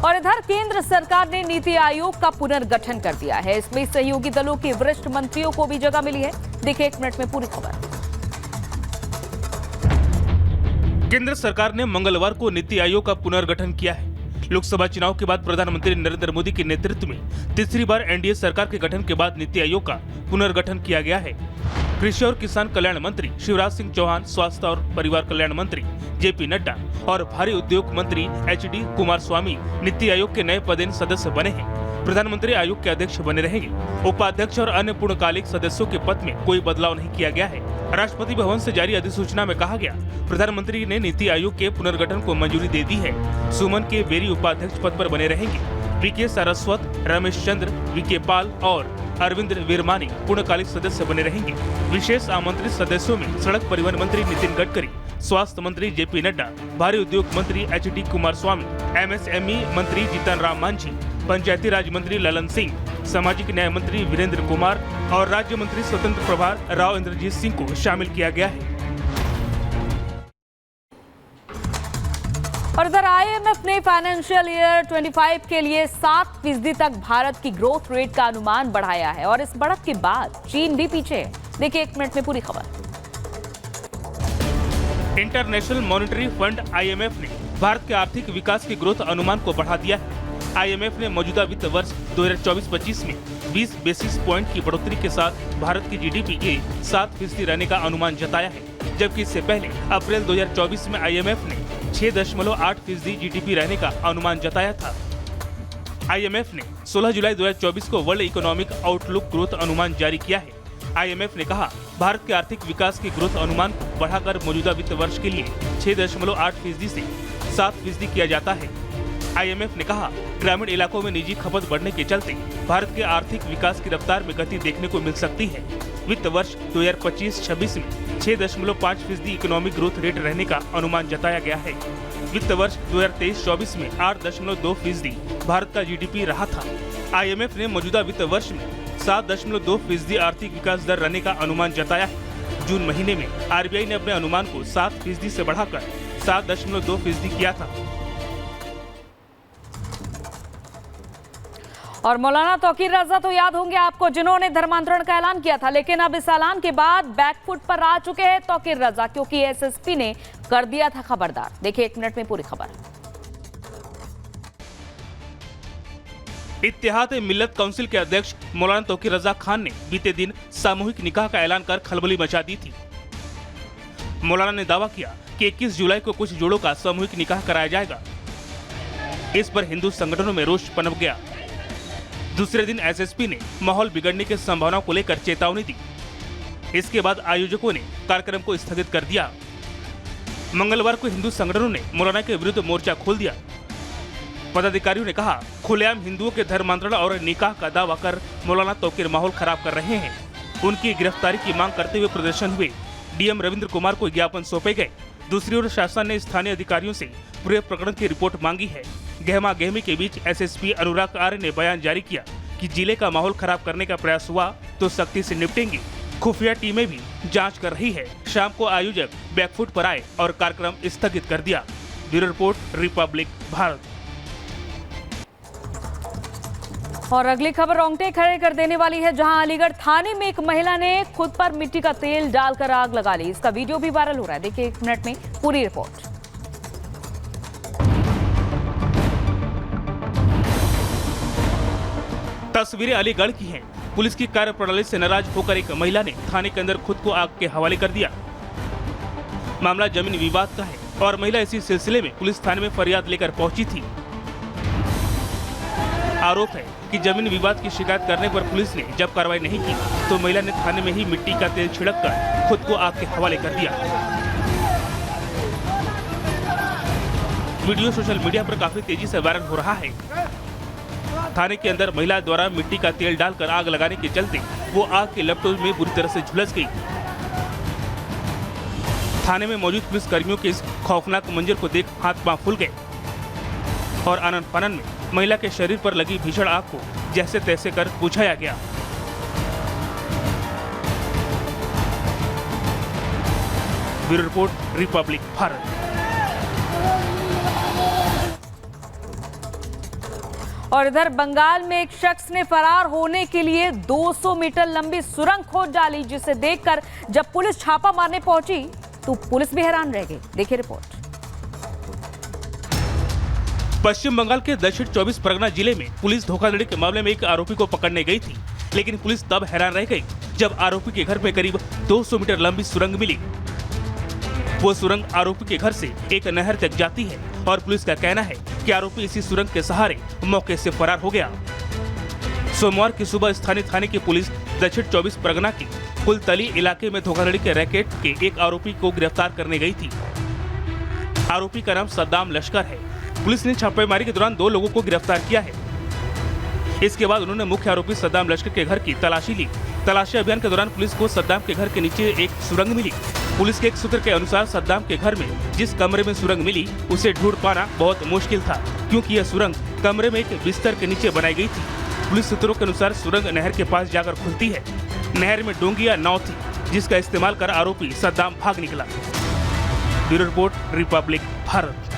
और इधर केंद्र सरकार ने नीति आयोग का पुनर्गठन कर दिया है। इसमें सहयोगी दलों के वरिष्ठ मंत्रियों को भी जगह मिली है। देखिए 1 मिनट में पूरी खबर। केंद्र सरकार ने मंगलवार को नीति आयोग का पुनर्गठन किया है। लोकसभा चुनाव के बाद प्रधानमंत्री नरेंद्र मोदी के नेतृत्व में तीसरी बार एनडीए सरकार के गठन के बाद नीति आयोग का पुनर्गठन किया गया है। कृषि और किसान कल्याण मंत्री शिवराज सिंह चौहान, स्वास्थ्य और परिवार कल्याण मंत्री जेपी नड्डा और भारी उद्योग मंत्री एचडी कुमारस्वामी नीति आयोग के नए पदेन सदस्य बने हैं। प्रधानमंत्री आयोग के अध्यक्ष बने रहेंगे। उपाध्यक्ष और अन्य पूर्णकालिक सदस्यों के पद में कोई बदलाव नहीं किया गया है। राष्ट्रपति भवन से जारी अधिसूचना में कहा गया, प्रधानमंत्री ने नीति आयोग के पुनर्गठन को मंजूरी दे दी है। सुमन के बेरी उपाध्यक्ष पद पर बने रहेंगे। वीके सारस्वत, रमेश चंद्र, वीके पाल और अरविंद वीरमानी पूर्णकालिक सदस्य बने रहेंगे। विशेष आमंत्रित सदस्यों में सड़क परिवहन मंत्री नितिन गडकरी, स्वास्थ्य मंत्री जेपी नड्डा, भारी उद्योग मंत्री एचडी कुमारस्वामी, एमएसएमई मंत्री जीतन राम मांझी, पंचायती राज मंत्री ललन सिंह, सामाजिक न्याय मंत्री वीरेंद्र कुमार और राज्य मंत्री स्वतंत्र प्रभार राव इंद्रजीत सिंह को शामिल किया गया है। और इधर आईएमएफ ने फाइनेंशियल ईयर 25 के लिए 7% तक भारत की ग्रोथ रेट का अनुमान बढ़ाया है और इस बढ़त के बाद चीन भी पीछे है। देखिए 1 मिनट में पूरी खबर। इंटरनेशनल मॉनेटरी फंड आईएमएफ ने भारत के आर्थिक विकास के ग्रोथ अनुमान को बढ़ा दिया है। आईएमएफ ने मौजूदा वित्त वर्ष 2024-25 में 20 बेसिस पॉइंट की बढ़ोतरी के साथ भारत की जीडीपी के 7% रहने का अनुमान जताया है, जबकि इससे पहले अप्रैल 2024 में आईएमएफ ने 6.8% जीडीपी रहने का अनुमान जताया था। आईएमएफ ने 16 जुलाई 2024 को वर्ल्ड इकोनॉमिक आउटलुक ग्रोथ अनुमान जारी किया है। आईएमएफ ने कहा, भारत के आर्थिक विकास के ग्रोथ अनुमान को बढ़ाकर मौजूदा वित्त वर्ष के लिए 6.8% से 7% किया जाता है। आईएमएफ ने कहा, ग्रामीण इलाकों में निजी खपत बढ़ने के चलते भारत के आर्थिक विकास की रफ्तार में गति देखने को मिल सकती है। वित्त वर्ष 2025-26 में 6.5% इकोनॉमिक ग्रोथ रेट रहने का अनुमान जताया गया है। वित्त वर्ष 2023-24 में 8.2% भारत का जीडीपी रहा था। आईएमएफ ने मौजूदा वित्त वर्ष में 7.2% आर्थिक विकास दर रहने का अनुमान जताया है। जून महीने में आरबीआई ने अपने अनुमान को 7% से बढ़ाकर 7.2% किया था। और मौलाना तौकीर रजा तो याद होंगे आपको, जिन्होंने धर्मांतरण का ऐलान किया था, लेकिन अब इस ऐलान के बाद बैकफुट पर आ चुके हैं तौकीर रजा, क्योंकि एसएसपी ने कर दिया था खबरदार। देखिए 1 मिनट में पूरी खबर। इत्तेहाद मिल्लत काउंसिल के अध्यक्ष मौलाना तौकीर रजा खान ने बीते दिन सामूहिक निकाह का ऐलान कर खलबली मचा दी थी। मौलाना ने दावा किया कि 21 जुलाई को कुछ जोड़ों का सामूहिक निकाह कराया जाएगा। इस पर हिंदू संगठनों में रोष पनप गया। दूसरे दिन एसएसपी ने माहौल बिगड़ने की संभावना को लेकर चेतावनी दी। इसके बाद आयोजकों ने कार्यक्रम को स्थगित कर दिया। मंगलवार को हिंदू संगठनों ने मौलाना के विरुद्ध मोर्चा खोल दिया। पदाधिकारियों ने कहा, खुलेआम हिंदुओं के धर्मांतरण और निकाह का दावा कर मौलाना तौकीर माहौल खराब कर रहे हैं। उनकी गिरफ्तारी की मांग करते हुए प्रदर्शन हुए। डीएम रविंद्र कुमार को ज्ञापन सौंपे गए। दूसरी ओर शासन ने स्थानीय अधिकारियों से पूरे प्रकरण की रिपोर्ट मांगी है। गहमा गहमी के बीच एसएसपी अनुराग आर्य ने बयान जारी किया कि जिले का माहौल खराब करने का प्रयास हुआ तो सख्ती से निपटेंगे। खुफिया टीमें भी जांच कर रही है। शाम को आयोजक बैकफुट पर आए और कार्यक्रम स्थगित कर दिया। Bureau report, Republic Bharat. और अगली खबर रोंगटे खड़े कर देने वाली है, जहां अलीगढ़ थाने में एक महिला ने खुद पर मिट्टी का तेल डालकर आग लगा ली। इसका वीडियो भी वायरल हो रहा है। देखिए 1 मिनट में पूरी रिपोर्ट। तस्वीरें अलीगढ़ की हैं। पुलिस की कार्यप्रणाली से नाराज होकर एक महिला ने थाने के अंदर खुद को आग के हवाले कर दिया। मामला जमीन विवाद का है और महिला इसी सिलसिले में पुलिस थाने में फरियाद लेकर पहुंची थी। आरोप है कि जमीन विवाद की शिकायत करने पर पुलिस ने जब कार्रवाई नहीं की तो महिला ने थाने में ही मिट्टी का तेल छिड़ककर खुद को आग के हवाले कर दिया। वीडियो सोशल मीडिया पर काफी तेजी से वायरल हो रहा है। थाने के अंदर महिला द्वारा मिट्टी का तेल डालकर आग लगाने के चलते वो आग के लपटों में बुरी तरह से झुलस गई। थाने में मौजूद पुलिस कर्मियों के इस खौफनाक मंजर को देख हाथ पांव फूल गए और आनन फानन में महिला के शरीर पर लगी भीषण आग को जैसे तैसे कर बुझाया गया। Bureau report, Republic Bharat. और इधर बंगाल में एक शख्स ने फरार होने के लिए 200 मीटर लंबी सुरंग खोद डाली, जिसे देखकर जब पुलिस छापा मारने पहुंची तो पुलिस भी हैरान रह गई। देखिए रिपोर्ट। पश्चिम बंगाल के दक्षिण 24 परगना जिले में पुलिस धोखाधड़ी के मामले में एक आरोपी को पकड़ने गई थी, लेकिन पुलिस तब हैरान रह गई जब आरोपी के घर में करीब 200 मीटर लंबी सुरंग मिली। वो सुरंग आरोपी के घर से एक नहर तक जाती है और पुलिस का कहना है कि आरोपी इसी सुरंग के सहारे मौके से फरार हो गया। सोमवार की सुबह स्थानीय थाने की पुलिस दक्षिण 24 परगना के कुलतली इलाके में धोखाधड़ी के रैकेट के एक आरोपी को गिरफ्तार करने गई थी। आरोपी का नाम सद्दाम लश्कर है। पुलिस ने छापेमारी के दौरान 2 लोगों को गिरफ्तार किया है। इसके बाद उन्होंने मुख्य आरोपी सद्दाम लश्कर के घर की तलाशी ली। तलाशी अभियान के दौरान पुलिस को सद्दाम के घर के नीचे एक सुरंग मिली। पुलिस के एक सूत्र के अनुसार सद्दाम के घर में जिस कमरे में सुरंग मिली उसे ढूंढ पाना बहुत मुश्किल था, क्योंकि यह सुरंग कमरे में एक बिस्तर के नीचे बनाई गई थी। पुलिस सूत्रों के अनुसार सुरंग नहर के पास जाकर खुलती है। नहर में डोंगी या नाव थी, जिसका इस्तेमाल कर आरोपी सद्दाम भाग निकला। Bureau report, Republic Bharat.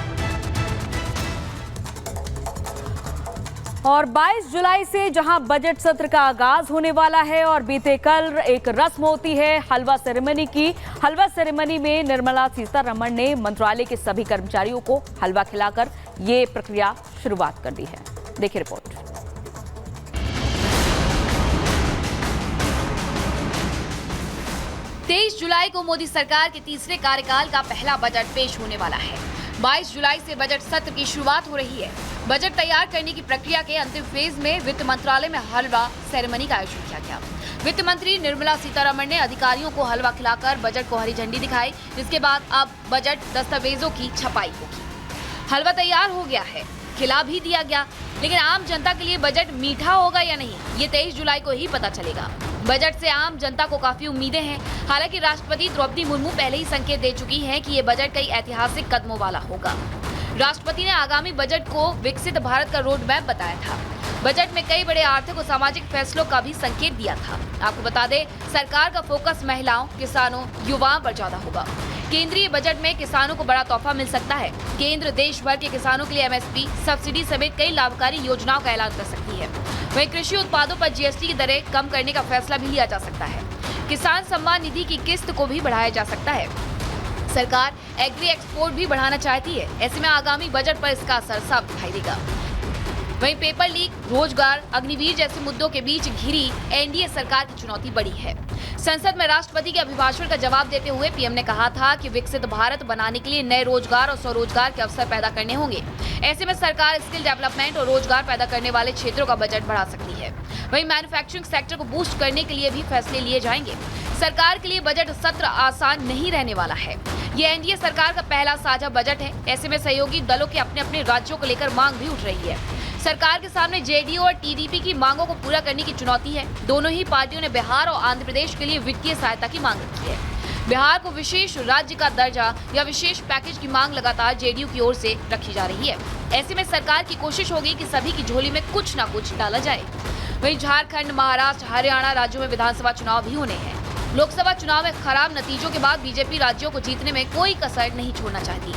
और 22 जुलाई से जहां बजट सत्र का आगाज होने वाला है और बीते कल एक रस्म होती है हलवा सेरेमनी की। हलवा सेरेमनी में निर्मला सीतारमण ने मंत्रालय के सभी कर्मचारियों को हलवा खिलाकर ये प्रक्रिया शुरुआत कर दी है। देखिए रिपोर्ट। 23 जुलाई को मोदी सरकार के तीसरे कार्यकाल का पहला बजट पेश होने वाला है। 22 जुलाई से बजट सत्र की शुरुआत हो रही है। बजट तैयार करने की प्रक्रिया के अंतिम फेज में वित्त मंत्रालय में हलवा सेरेमनी का आयोजन किया गया। वित्त मंत्री निर्मला सीतारमण ने अधिकारियों को हलवा खिलाकर बजट को हरी झंडी दिखाई, जिसके बाद अब बजट दस्तावेजों की छपाई होगी। हलवा तैयार हो गया है, खिला भी दिया गया, लेकिन आम जनता के लिए बजट मीठा होगा या नहीं, ये 23 जुलाई को ही पता चलेगा। बजट से आम जनता को काफी उम्मीदें हैं। हालांकि राष्ट्रपति द्रौपदी मुर्मू पहले ही संकेत दे चुकी हैं कि ये बजट कई ऐतिहासिक कदमों वाला होगा। राष्ट्रपति ने आगामी बजट को विकसित भारत का रोड मैप बताया था। बजट में कई बड़े आर्थिक और सामाजिक फैसलों का भी संकेत दिया था। आपको बता दें, सरकार का फोकस महिलाओं, किसानों, युवाओं पर ज्यादा होगा। केंद्रीय बजट में किसानों को बड़ा तोहफा मिल सकता है। केंद्र देश भर के किसानों के लिए MSP, सब्सिडी समेत कई लाभकारी योजनाओं का ऐलान कर सकती है। वहीं कृषि उत्पादों पर GST की दरें कम करने का फैसला भी लिया जा सकता है। किसान सम्मान निधि की किस्त को भी बढ़ाया जा सकता है। सरकार एग्री एक्सपोर्ट भी बढ़ाना चाहती है। ऐसे में आगामी बजट पर इसका असर साफ दिखाई देगा। वहीं पेपर लीक, रोजगार, अग्निवीर जैसे मुद्दों के बीच घिरी NDA सरकार की चुनौती बड़ी है। संसद में राष्ट्रपति के अभिभाषण का जवाब देते हुए PM ने कहा था कि विकसित भारत बनाने के लिए नए रोजगार और स्वरोजगार के अवसर पैदा करने होंगे। ऐसे में सरकार स्किल डेवलपमेंट और रोजगार पैदा करने वाले क्षेत्रों का बजट बढ़ा सकती है। वहीं मैन्युफैक्चरिंग सेक्टर को बूस्ट करने के लिए भी फैसले लिए जाएंगे। सरकार के लिए बजट सत्र आसान नहीं रहने वाला है। ये NDA सरकार का पहला साझा बजट है। ऐसे में सहयोगी दलों के अपने अपने राज्यों को लेकर मांग भी उठ रही है। सरकार के सामने JDU और TDP की मांगों को पूरा करने की चुनौती है। दोनों ही पार्टियों ने बिहार और आंध्र प्रदेश के लिए वित्तीय सहायता की मांग रखी है। बिहार को विशेष राज्य का दर्जा या विशेष पैकेज की मांग लगातार JDU की ओर से रखी जा रही है। ऐसे में सरकार की कोशिश होगी कि सभी की झोली में कुछ न कुछ डाला जाए। वहीं झारखंड, महाराष्ट्र, हरियाणा राज्यों में विधानसभा चुनाव भी होने हैं। लोकसभा चुनाव में खराब नतीजों के बाद बीजेपी राज्यों को जीतने में कोई कसर नहीं छोड़ना चाहती।